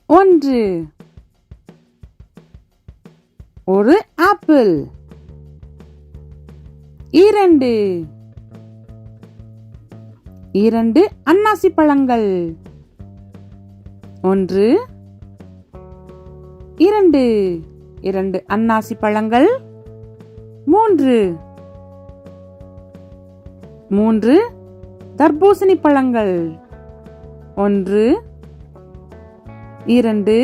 1 ஒரு ஆப்பிள். 2 அன்னாசி பழங்கள். 1 2 அன்னாசி பழங்கள். 3 தர்பூசணி பழங்கள். 1 2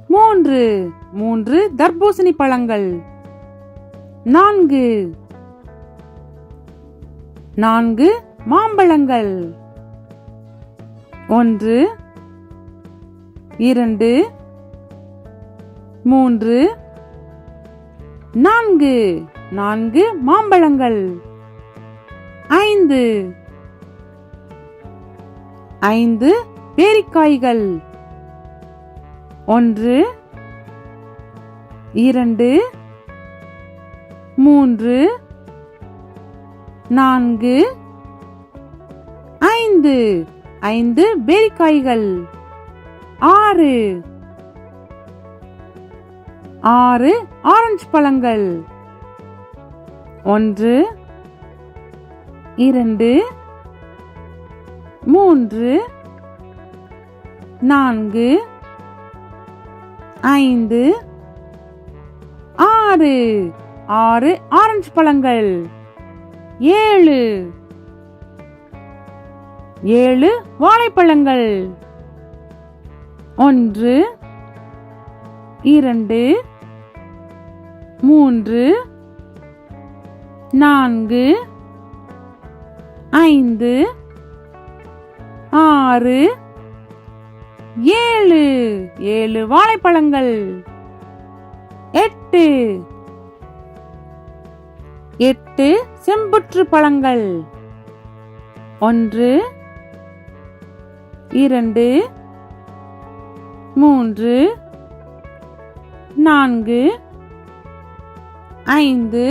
3 தர்பூசணி பழங்கள். 4 மாம்பழங்கள். 1 2 3 4 மாம்பழங்கள். 5 பேரிக்காய்கள். 1 2 3 4 5 பேரிக்காய்கள். 6 ஆரஞ்சு பழங்கள். 1 2 3 4 5 6 ஆரஞ்சு பழங்கள். 7 வாழைப்பழங்கள். 1 2 3 4 5 6 7 வாழைப்பழங்கள். 8 செம்புற்று பழங்கள். 1 2 3 4 5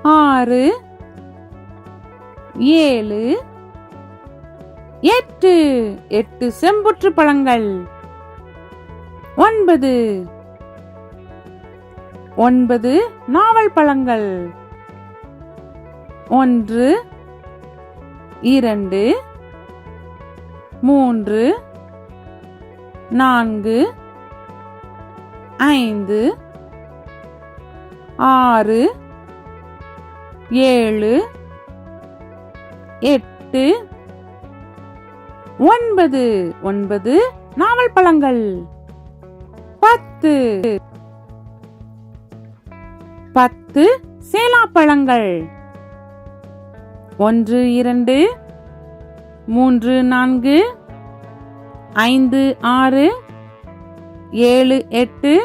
6 7 8 செம்புற்று பழங்கள். 9 நாவல் பழங்கள். 1 2 3 4 5 6 7 8 9 நாவல் பழங்கள். 10 சேலாப்பழங்கள். 1 2 3 4 5 6 7 8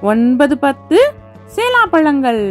9 10 சேலாப்பழங்கள்.